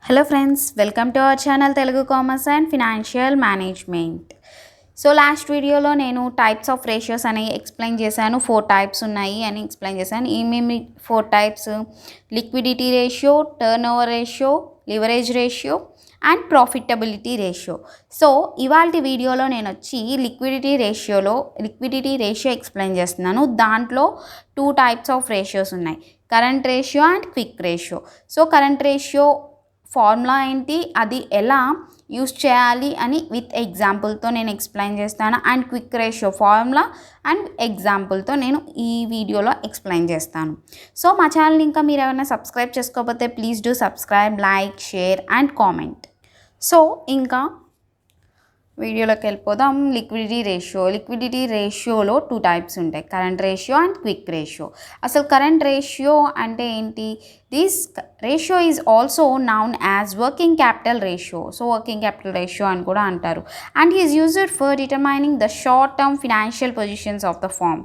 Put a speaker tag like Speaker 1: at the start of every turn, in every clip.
Speaker 1: Hello friends, welcome to our channel Telugu Commerce and Financial Management. So last వీడియోలో నేను types of ratios అని explain చేశాను. 4 types ఉన్నాయి అని ఎక్స్ప్లెయిన్ చేశాను. ఏమేమి 4 types? Liquidity ratio, turn over ratio, leverage ratio and profitability ratio. So ఇవాళ వీడియోలో నేను వచ్చి లిక్విడిటీ రేషియో ఎక్స్ప్లెయిన్ చేస్తున్నాను. దాంట్లో 2 టైప్స్ ఆఫ్ రేషియోస్ ఉన్నాయి, current ratio and quick ratio. So current ratio formula ఏంటి, అది ఎలా యూస్ చేయాలి అని విత్ ఎగ్జాంపుల్తో నేను ఎక్స్ప్లెయిన్ చేస్తాను. And quick ratio formula and ఎగ్జాంపుల్తో నేను ఈ వీడియోలో ఎక్స్ప్లెయిన్ చేస్తాను. సో మా ఛానల్ ఇంకా మీరు ఏమైనా సబ్స్క్రైబ్ చేసుకోకపోతే please do subscribe, like, share and comment. So ఇంకా వీడియోలోకి వెళ్ళిపోదాం. లిక్విడిటీ రేషియోలో 2 టైప్స్ ఉంటాయి, current ratio and quick ratio. అసలు కరెంట్ రేషియో అంటే ఏంటి? This ratio is also known as working capital ratio. So working capital ratio అని కూడా అంటారు. And is used for determining the short term financial positions of the firm.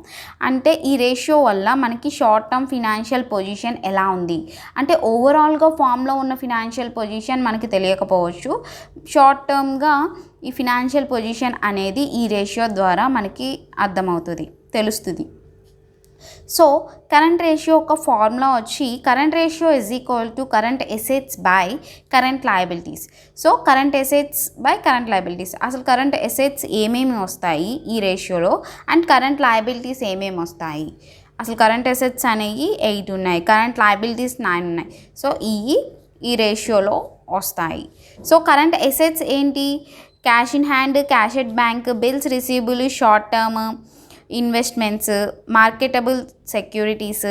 Speaker 1: అంటే ఈ ratio వల్ల మనకి షార్ట్ టర్మ్ ఫినాన్షియల్ పొజిషన్ ఎలా ఉంది అంటే ఓవరాల్గా ఫామ్లో ఉన్న ఫినాన్షియల్ పొజిషన్ మనకి తెలియకపోవచ్చు. షార్ట్ టర్మ్గా ఈ ఫినాన్షియల్ పొజిషన్ అనేది ఈ రేషియో ద్వారా మనకి అర్థమవుతుంది, తెలుస్తుంది. సో కరెంట్ రేషియో ఒక ఫార్ములా వచ్చి current ratio is equal to current assets by current liabilities. So current assets by current liabilities. అసలు కరెంట్ ఎసెట్స్ ఏమేమి వస్తాయి ఈ రేషియోలో అండ్ కరెంట్ లయబిలిటీస్ ఏమేమి వస్తాయి? అసలు కరెంట్ ఎసెట్స్ అనేవి 8 ఉన్నాయి, కరెంట్ లయబిలిటీస్ 9 ఉన్నాయి. సో ఈ రేషియోలో వస్తాయి. సో కరెంట్ ఎసెట్స్ ఏంటి? Cash in hand, cash at bank, bills receivable, short term investments, marketable securities,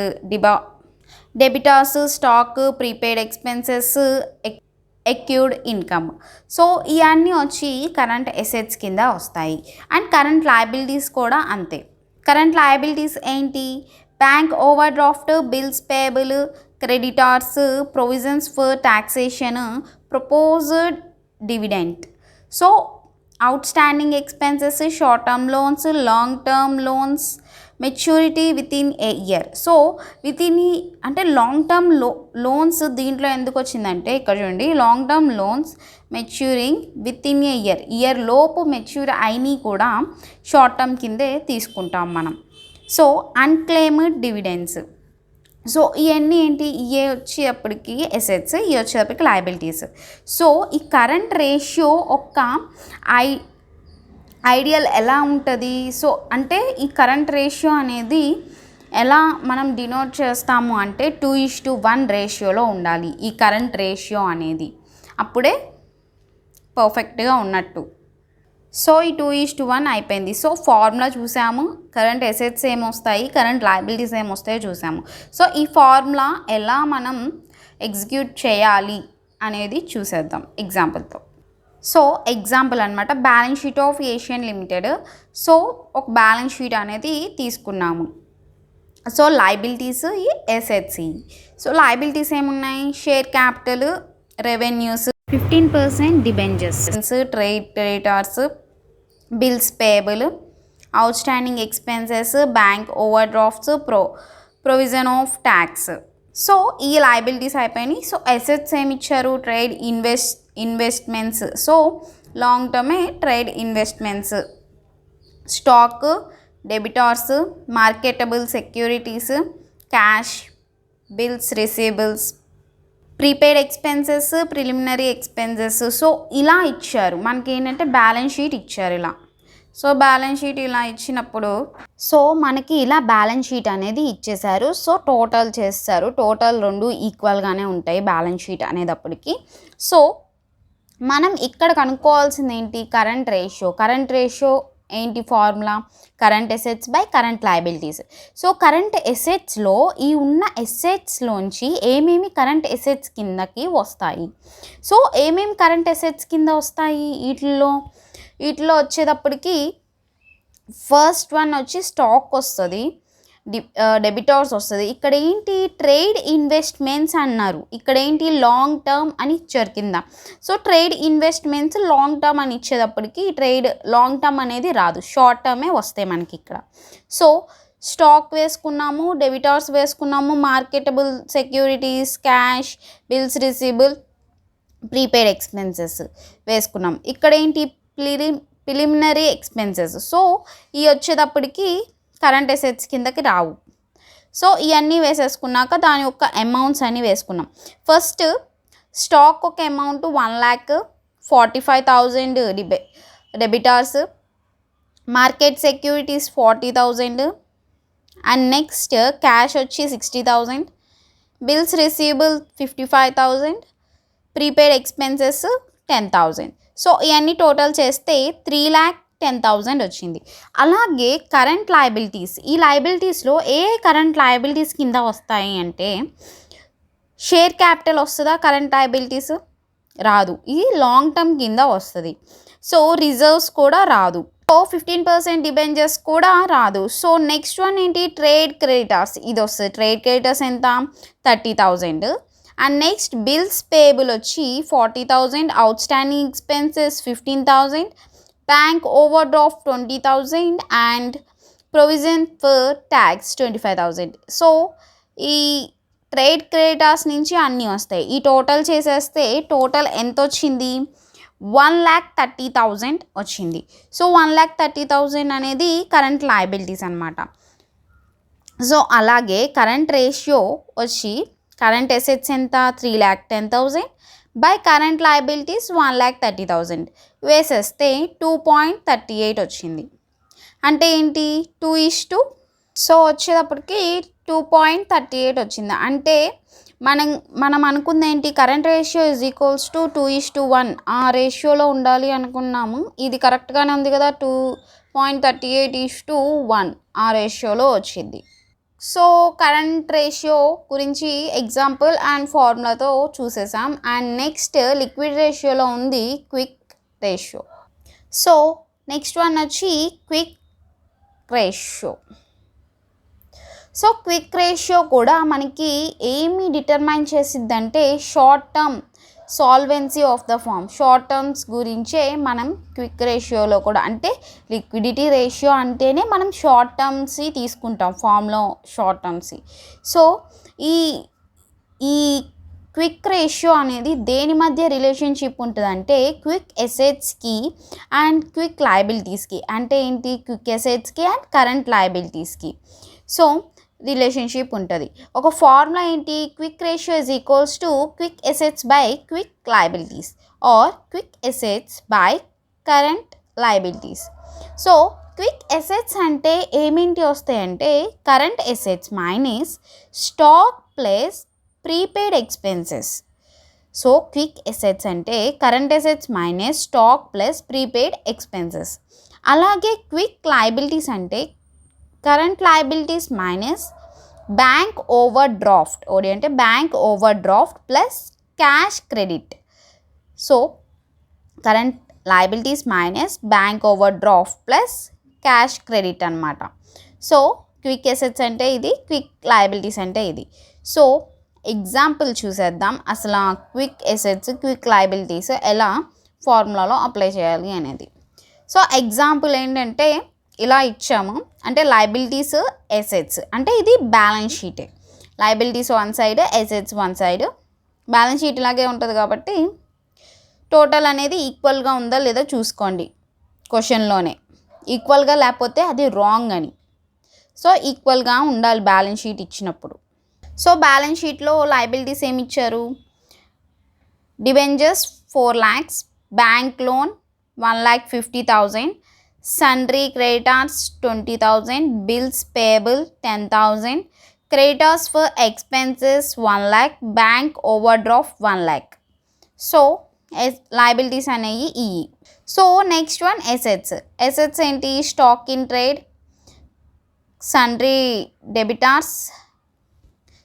Speaker 1: debtors, stock, prepaid expenses, accrued income. So ఇవన్నీ వచ్చి కరెంట్ ఎసెట్స్ కింద వస్తాయి. అండ్ కరెంట్ లయబిలిటీస్ కూడా అంతే. కరెంట్ లయబిలిటీస్ ఏంటి? Bank over draft, bills payable, creditors, provisions for taxation, proposed dividend. So outstanding expenses, short term loans, long term loans, maturity with in a year. So అంటే long term loans దీంట్లో ఎందుకు వచ్చిందంటే ఇక్కడ చూడండి, long term loans maturing with in a year లోపు mature అయినవి కూడా short term కిందే తీసుకుంటాం మనం. So unclaimed dividends. సో ఇవన్నీ ఏంటి? ఇవే వచ్చేటప్పటికి ఎసెట్స్, ఇవి వచ్చేటప్పటికి లయబిలిటీస్. సో ఈ కరెంట్ రేషియో ఒక ఐడియల్ ఎలా ఉంటుంది? సో అంటే ఈ కరెంట్ రేషియో అనేది ఎలా మనం డినోట్ చేస్తాము అంటే 2:1 రేషియోలో ఉండాలి ఈ కరెంట్ రేషియో అనేది, అప్పుడే పర్ఫెక్ట్గా ఉన్నట్టు. సో ఈ 2:1 అయిపోయింది. సో ఫార్ములా చూసాము, కరెంట్ ఎసెట్స్ ఏమొస్తాయి, కరెంట్ లయబిలిటీస్ ఏమొస్తాయో చూసాము. సో ఈ ఫార్ములా ఎలా మనం ఎగ్జిక్యూట్ చేయాలి అనేది చూసేద్దాం ఎగ్జాంపుల్తో. సో ఎగ్జాంపుల్ అనమాట, balance sheet of Asian limited. So ఒక బ్యాలెన్స్ షీట్ అనేది తీసుకున్నాము. So liabilities, assets. So liabilities ఏమున్నాయి? Share capital, revenues, 15% debentures, trade creditors, bills payable, outstanding expenses, bank overdrafts, provision of tax. So ఈ liabilities అయిపోయినాయి. So assets ఏమి ఇచ్చారు? Trade investments. So long టర్మే trade investments, stock, debtors, marketable securities, cash, bills receivables, prepaid expenses, preliminary expenses. So ఇలా ఇచ్చారు మనకి, ఏంటంటే balance sheet ఇచ్చారు ఇలా. సో బ్యాలెన్స్ షీట్ ఇలా ఇచ్చినప్పుడు సో మనకి ఇలా బ్యాలెన్స్ షీట్ అనేది ఇచ్చేశారు. సో టోటల్ చేస్తారు, టోటల్ 2 ఈక్వల్గానే ఉంటాయి బ్యాలెన్స్ షీట్ అనేటప్పటికి. సో మనం ఇక్కడ కనుక్కోవాల్సింది ఏంటి? కరెంట్ రేషియో ఏంటి formula? Current assets by current liabilities. So current ఎసెట్స్లో ఈ ఉన్న ఎసెట్స్లోంచి ఏమేమి కరెంట్ ఎసెట్స్ కిందకి వస్తాయి? సో ఏమేమి కరెంట్ ఎసెట్స్ కింద వస్తాయి వీటిలో వచ్చేటప్పటికి ఫస్ట్ వన్ వచ్చి స్టాక్ వస్తుంది, డెబిటార్స్ వస్తుంది. ఇక్కడ ఏంటి? ట్రేడ్ ఇన్వెస్ట్మెంట్స్ అన్నారు, ఇక్కడ ఏంటి? లాంగ్ టర్మ్ అని ఇచ్చారు కింద. So trade investments long term అని ఇచ్చేటప్పటికి ట్రేడ్ లాంగ్ టర్మ్ అనేది రాదు, షార్ట్ టర్మే వస్తాయి మనకి ఇక్కడ. సో స్టాక్ వేసుకున్నాము, డెబిటార్స్ వేసుకున్నాము, marketable securities, cash, bills receivable, prepaid expenses వేసుకున్నాం. ఇక్కడ ఏంటి ప్రిలిమినరీ ఎక్స్పెన్సెస్. సో ఇవి వచ్చేటప్పటికి కరెంట్ అసెట్స్ కిందకి రావు. సో ఇవన్నీ వేసేసుకున్నాక దాని యొక్క అమౌంట్స్ అన్నీ వేసుకున్నాం. ఫస్ట్ స్టాక్ ఒక amount 1,45,000 debtors, market securities 40,000 and next cash వచ్చి 60,000, bills receivable 55,000, prepaid expenses 10,000. So ఇవన్నీ టోటల్ చేస్తే 3,10,000 వచ్చింది. అలాగే కరెంట్ లయబిలిటీస్, ఈ లయబిలిటీస్లో ఏ కరెంట్ లయబిలిటీస్ కింద వస్తాయి అంటే షేర్ క్యాపిటల్ వస్తుందా? కరెంట్ లయబిలిటీస్ రాదు, ఇది లాంగ్ టర్మ్ కింద వస్తుంది. సో రిజర్వ్స్ కూడా రాదు. సో 15% డిబెంచర్స్ కూడా రాదు. సో నెక్స్ట్ వన్ ఏంటి? ట్రేడ్ క్రెడిటర్స్, ఇది వస్తుంది. ట్రేడ్ క్రెడిటర్స్ ఎంత? 30,000. అండ్ నెక్స్ట్ బిల్స్ పేయబుల్ వచ్చి 40,000, out standing expenses 15,000, bank over draft 20,000 and provision for tax 25,000. So ఈ ట్రేడ్ క్రెడిటర్స్ నుంచి అన్నీ వస్తాయి. ఈ టోటల్ చేసేస్తే టోటల్ ఎంత వచ్చింది? 1,30,000 వచ్చింది. సో 1,30,000 అనేది కరెంట్ లయబిలిటీస్ అనమాట. సో అలాగే కరెంట్ రేషియో వచ్చి కరెంట్ అసెట్స్ ఎంత? 3,10,000 బై కరెంట్ లయబిలిటీస్ 1,30,000 వేసేస్తే 2.38 వచ్చింది. అంటే ఏంటి? 2:2. సో వచ్చేటప్పటికి 2.38 వచ్చింది. అంటే మనం అనుకుంది ఏంటి? Current ratio is equals to 2:1 ఆ రేషియోలో ఉండాలి అనుకున్నాము. ఇది కరెక్ట్గానే ఉంది కదా, 2.38:1 ఆ రేషియోలో వచ్చింది. సో కరెంట్ రేషియో గురించి ఎగ్జాంపుల్ అండ్ ఫార్ములాతో చూసేసాం. అండ్ నెక్స్ట్ లిక్విడ్ రేషియోలో ఉంది quick ratio. So next one వచ్చి quick ratio. So quick ratio కూడా మనకి ఏమి డిటర్మైన్ చేసిద్దంటే short term solvency of the firm. Short terms గురించే మనం క్విక్ రేషియోలో కూడా, అంటే లిక్విడిటీ రేషియో అంటేనే మనం షార్ట్ టర్మ్స్ తీసుకుంటాం ఫామ్లో, షార్ట్ టర్మ్స్. సో ఈ క్విక్ రేషియో అనేది దేని మధ్య రిలేషన్షిప్ ఉంటుందంటే క్విక్ అసెట్స్కి అండ్ క్విక్ లయబిలిటీస్కి. అంటే ఏంటి? క్విక్ అసెట్స్కి అండ్ కరెంట్ లయబిలిటీస్కి సో రిలేషన్షిప్ ఉంటుంది. ఒక ఫార్ములా ఏంటి? Quick ratio is equals to quick assets by quick liabilities or quick assets by current liabilities. So quick assets అంటే ఏమేంటి వస్తాయంటే current assets minus stock plus prepaid expenses. So quick assets అంటే current assets minus stock plus prepaid expenses. అలాగే quick liabilities అంటే current liabilities minus bank overdraft. OD అంటే bank overdraft plus cash credit. So current liabilities minus bank overdraft plus cash credit అనమాట. So quick assets అంటే ఇది, quick liabilities అంటే ఇది. So example చూసేద్దాం అసలు quick assets quick liabilities ఎలా ఫార్ములాలో apply చేయాలి అనేది. సో ఎగ్జాంపుల్ ఏంటంటే ఇలా ఇచ్చాము, అంటే లయబిలిటీస్ అసెట్స్ అంటే ఇది balance sheet. Liabilities one side, assets one side. Balance sheet ఇలాగే ఉంటుంది కాబట్టి టోటల్ అనేది ఈక్వల్గా ఉందా లేదా చూసుకోండి క్వశ్చన్లోనే. ఈక్వల్గా లేకపోతే అది రాంగ్ అని. సో ఈక్వల్గా ఉండాలి బ్యాలెన్స్ షీట్ ఇచ్చినప్పుడు. సో బ్యాలెన్స్ షీట్లో లయబిలిటీస్ ఏమి ఇచ్చారు? Debentures 4 lakhs, bank loan 1,50,000, sundry creditors 20,000, bills payable 10,000, creditors for expenses 1 lakh, bank overdraft 1 lakh. So liabilities అనేవి ఇవి. So next one assets. Assets ఏంటి? Stock in trade, sundry debitors.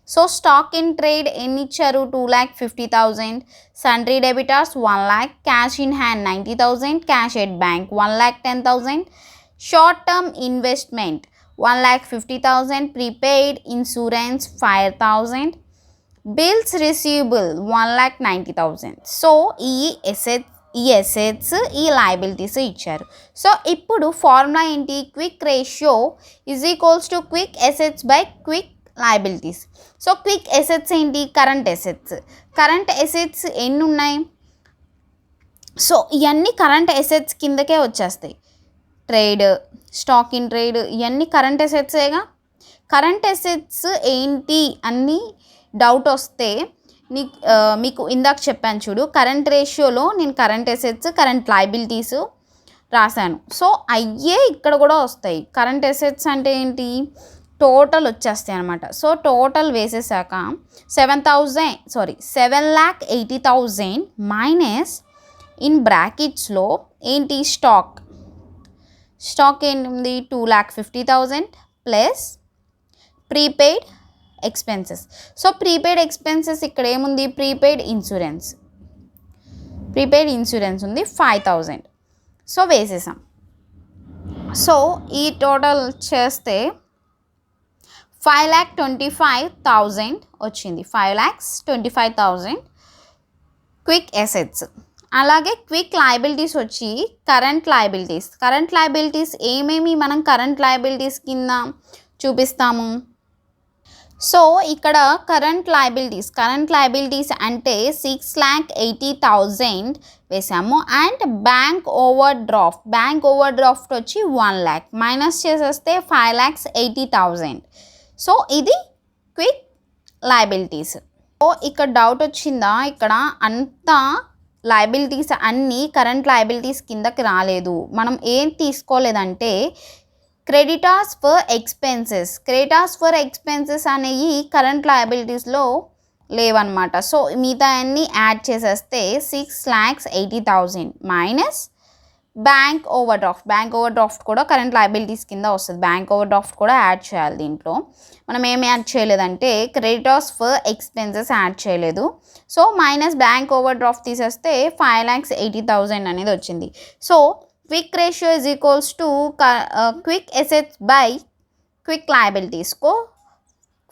Speaker 1: So stock in trade ఎన్ని ఇచ్చారు? 2,50,000, sundry debitors 1 lakh, cash in hand 90,000, cash at bank 1,10,000, short term investment 1,50,000, prepaid insurance 5,000, bills receivable 1,90,000. So ఈ assets ఈ liabilities ఇచ్చారు. So ఇప్పుడు formula ఏంటి? Quick ratio is equals to quick assets by quick liabilities. So quick assets ఏంటి? Current assets. Current assets ఎన్ని ఉన్నాయి? So ఇవన్నీ current assets కిందకే వచ్చేస్తాయి. ట్రేడ్, స్టాక్ ఇన్ ట్రేడ్ ఇవన్నీ కరెంట్ అసెట్సేగా. కరెంట్ అసెట్స్ ఏంటి అని డౌట్ వస్తే మీకు ఇందాక చెప్పాను చూడు, కరెంట్ రేషియోలో నేను కరెంట్ అసెట్స్, కరెంట్ లయబిలిటీస్ రాశాను. సో అయ్యే ఇక్కడ కూడా వస్తాయి. కరెంట్ అసెట్స్ అంటే ఏంటి, టోటల్ వచ్చేస్తాయి అనమాట. సో టోటల్ వేసేసాక 7,80,000 మైనస్ ఇన్ బ్రాకెట్స్లో ఏంటి స్టాక్ ఏంటి 2,50,000 plus prepaid expenses. So prepaid expenses ఇక్కడ ఏముంది, ప్రీపెయిడ్ ఇన్సూరెన్స్ ఉంది 5,000. సో వేసేసాం. సో ఈ టోటల్ చేస్తే 5,25,000 వచ్చింది. 5,25,000 క్విక్ అసెట్స్. అలాగే క్విక్ లయబిలిటీస్ వచ్చి కరెంట్ లయబిలిటీస్ ఏమేమి మనం కరెంట్ లయబిలిటీస్ కింద చూపిస్తాము. సో ఇక్కడ కరెంట్ లయబిలిటీస్ అంటే 6,80,000 వేసాము. అండ్ బ్యాంక్ ఓవర్ డ్రాఫ్ట్ వచ్చి 1,00,000 మైనస్ చేసేస్తే 5,80,000. సో ఇది క్విక్ లయబిలిటీస్. సో ఇక్కడ డౌట్ వచ్చిందా, ఇక్కడ అంతా లయబిలిటీస్ అన్నీ కరెంట్ లయబిలిటీస్ కిందకి రాలేదు. మనం ఏం తీసుకోలేదంటే క్రెడిటార్స్ ఫర్ ఎక్స్పెన్సెస్ అనేవి కరెంట్ లయబిలిటీస్లో లేవన్నమాట. సో మిగతా అన్నీ యాడ్ చేసేస్తే 6,80,000 మైనస్ బ్యాంక్ ఓవర్ డ్రాఫ్ట్ కూడా కరెంట్ లయబిలిటీస్ కింద వస్తుంది. బ్యాంక్ ఓవర్ డ్రాఫ్ట్ కూడా యాడ్ చేయాలి. దీంట్లో మనం ఏమి యాడ్ చేయలేదంటే క్రెడిటార్స్ ఫర్ ఎక్స్పెన్సెస్ యాడ్ చేయలేదు. So minus bank over draft తీసేస్తే 5,80,000 అనేది వచ్చింది. So quick ratio is equals to quick assets by quick liabilities.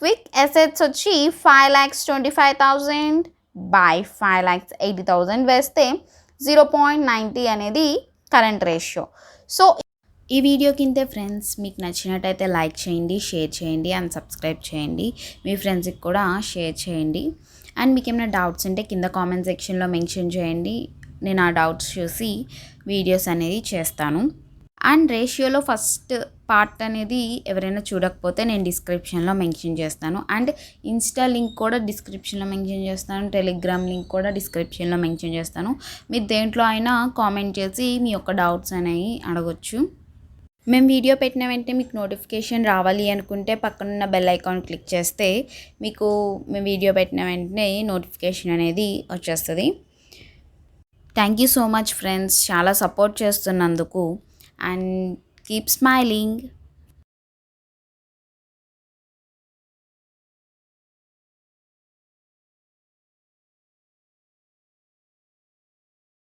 Speaker 1: Quick assets వచ్చి 5,25,000 బై 5,80,000 వేస్తే 0.90 అనేది కరెంట్ రేషియో. సో ఈ వీడియో కింద ఫ్రెండ్స్ మీకు నచ్చినట్టయితే లైక్ చేయండి, షేర్ చేయండి అండ్ సబ్స్క్రైబ్ చేయండి. మీ ఫ్రెండ్స్కి కూడా షేర్ చేయండి. అండ్ మీకు ఏమైనా డౌట్స్ ఉంటే కింద కామెంట్ సెక్షన్లో మెన్షన్ చేయండి. నేను ఆ డౌట్స్ చూసి వీడియోస్ అనేది చేస్తాను. అండ్ రేషియోలో ఫస్ట్ పార్ట్ అనేది ఎవరైనా చూడకపోతే నేను డిస్క్రిప్షన్లో మెన్షన్ చేస్తాను. అండ్ ఇన్స్టా లింక్ కూడా డిస్క్రిప్షన్లో మెన్షన్ చేస్తాను. టెలిగ్రామ్ లింక్ కూడా డిస్క్రిప్షన్లో మెన్షన్ చేస్తాను. మీరు దేంట్లో అయినా కామెంట్ చేసి మీ యొక్క డౌట్స్ అనేవి అడగొచ్చు. మేము వీడియో పెట్టిన వెంటనే మీకు నోటిఫికేషన్ రావాలి అనుకుంటే పక్కనున్న బెల్ ఐకాన్ క్లిక్ చేస్తే మీకు మేము వీడియో పెట్టిన వెంటనే నోటిఫికేషన్ అనేది వచ్చేస్తుంది. Thank you so much friends, చాలా సపోర్ట్ చేస్తున్నందుకు. And keep smiling.